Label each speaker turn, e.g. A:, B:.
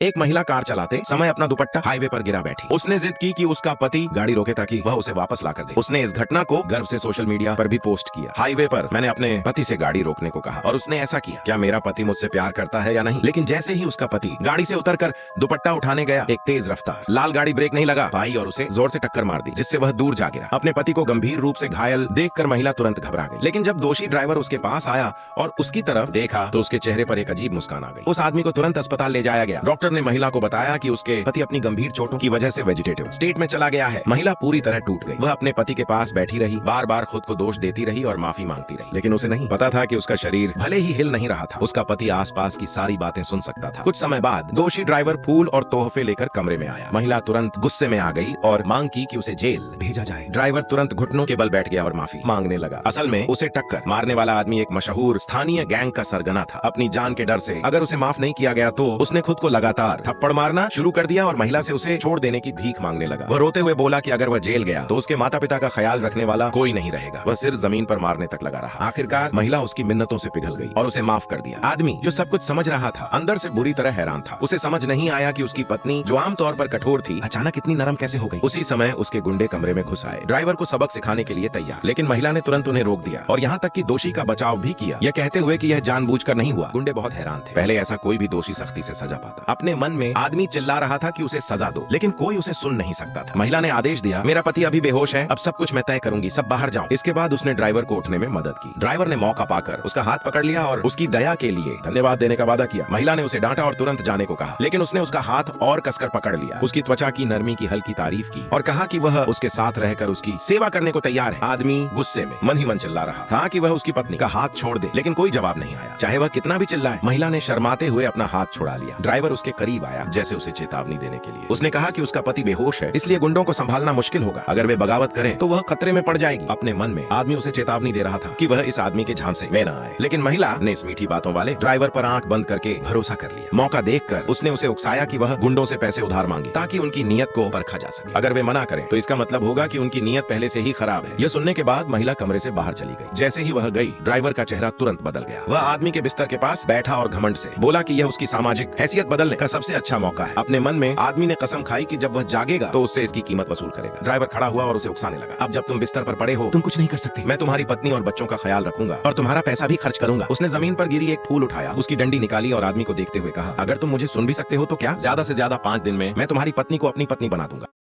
A: एक महिला कार चलाते समय अपना दुपट्टा हाईवे पर गिरा बैठी। उसने जिद की कि उसका पति गाड़ी रोके ताकि वह उसे वापस ला कर दे। उसने इस घटना को गर्व से सोशल मीडिया पर भी पोस्ट किया। हाईवे पर मैंने अपने पति से गाड़ी रोकने को कहा और उसने ऐसा किया। क्या मेरा पति मुझसे प्यार करता है या नहीं? लेकिन जैसे ही उसका पति गाड़ी से उतरकर दुपट्टा उठाने गया, एक तेज रफ्तार लाल गाड़ी ब्रेक नहीं लगा पाई और उसे जोर से टक्कर मार दी, जिससे वह दूर जा गिरा। अपने पति को गंभीर रूप से घायल देखकर महिला तुरंत घबरा गई। लेकिन जब दोषी ड्राइवर उसके पास आया और उसकी तरफ देखा तो उसके चेहरे पर एक अजीब मुस्कान आ गई। उस आदमी को तुरंत अस्पताल ले जाया गया। डॉक्टर ने महिला को बताया कि उसके पति अपनी गंभीर चोटों की वजह से वेजिटेटिव स्टेट में चला गया है। महिला पूरी तरह टूट गई। वह अपने पति के पास बैठी रही, बार बार खुद को दोष देती रही और माफी मांगती रही। लेकिन उसे नहीं पता था कि उसका शरीर भले ही हिल नहीं रहा था, उसका पति आसपास की सारी बातें सुन सकता था। कुछ समय बाद दोषी ड्राइवर फूल और तोहफे लेकर कमरे में आया। महिला तुरंत गुस्से में आ गई और मांग की कि उसे जेल भेजा जाए। ड्राइवर तुरंत घुटनों के बल बैठ गया और माफी मांगने लगा। असल में उसे टक्कर मारने वाला आदमी एक मशहूर स्थानीय गैंग का सरगना था। अपनी जान के डर से अगर उसे माफ नहीं किया गया तो उसने खुद को लगातार थप्पड़ मारना शुरू कर दिया और महिला से उसे छोड़ देने की भीख मांगने लगा। वह रोते हुए बोला कि अगर वह जेल गया तो उसके माता पिता का ख्याल रखने वाला कोई नहीं रहेगा। वह सिर जमीन पर मारने तक लगा रहा। आखिरकार महिला उसकी मिन्नतों से पिघल गई और उसे माफ कर दिया। आदमी जो सब कुछ समझ रहा था अंदर से बुरी तरह हैरान था। उसे समझ नहीं आया कि उसकी पत्नी जो आमतौर पर कठोर थी अचानक इतनी नरम कैसे हो गई। उसी समय उसके गुंडे कमरे में घुस आए, ड्राइवर को सबक सिखाने के लिए तैयार। लेकिन महिला ने तुरंत उन्हें रोक दिया और यहाँ तक कि दोषी का बचाव भी किया, यह कहते हुए कि यह जानबूझकर नहीं हुआ। गुंडे बहुत हैरान थे। पहले ऐसा कोई भी दोषी सख्ती से सजा पाता। अपने मन में आदमी चिल्ला रहा था कि उसे सजा दो, लेकिन कोई उसे सुन नहीं सकता था। महिला ने आदेश दिया, मेरा पति अभी बेहोश है, अब सब कुछ मैं तय करूंगी, सब बाहर जाओ। इसके बाद उसने ड्राइवर को उठने में मदद की। ड्राइवर ने मौका पाकर उसका हाथ पकड़ लिया और उसकी दया के लिए धन्यवाद देने का वादा किया। महिला ने उसे डांटा और तुरंत जाने को कहा, लेकिन उसने उसका हाथ और कसकर पकड़ लिया, उसकी त्वचा की नरमी की हल्की तारीफ की और कहा कि वह उसके साथ रहकर उसकी सेवा करने को तैयार है। आदमी गुस्से में मन ही मन चिल्ला रहा था कि वह उसकी पत्नी का हाथ छोड़ दे, लेकिन कोई जवाब नहीं आया, चाहे वह कितना भी चिल्लाए। महिला ने शर्माते हुए अपना हाथ छुड़ा लिया। ड्राइवर उसके करीब आया जैसे उसे चेतावनी देने के लिए। उसने कहा कि उसका पति बेहोश है, इसलिए गुंडों को संभालना मुश्किल होगा। अगर वे बगावत करें तो वह खतरे में पड़ जाएगी। अपने मन में आदमी उसे चेतावनी दे रहा था कि वह इस आदमी के झांसे में न आए। लेकिन महिला ने इस मीठी बातों वाले ड्राइवर पर आंख बंद करके भरोसा कर लिया। मौका देखकर उसने उसे उकसाया कि वह गुंडों से पैसे उधार मांगे ताकि उनकी नीयत को परखा जा सके। अगर वे मना करें तो इसका मतलब होगा कि उनकी नीयत पहले से ही खराब है। यह सुनने के बाद महिला कमरे से बाहर चली गई। जैसे ही वह गई, ड्राइवर का चेहरा तुरंत बदल गया। वह आदमी के बिस्तर के पास बैठा और घमंड से बोला कि यह उसकी सामाजिक हैसियत बदलने का सबसे अच्छा मौका है। अपने मन में आदमी ने कसम खाई कि जब वह जागेगा तो उससे इसकी कीमत वसूल करेगा। ड्राइवर खड़ा हुआ और उसे उकसाने लगा, अब जब तुम बिस्तर पर पड़े हो तुम कुछ नहीं कर सकते। मैं तुम्हारी पत्नी और बच्चों का ख्याल रखूंगा और तुम्हारा पैसा भी खर्च करूंगा। उसने जमीन पर गिरी एक फूल उठाया, उसकी डंडी निकाली और आदमी को देखते हुए कहा, अगर तुम मुझे सुन भी सकते हो तो क्या, ज्यादा से ज्यादा 5 दिन में मैं तुम्हारी पत्नी को अपनी पत्नी बना दूंगा।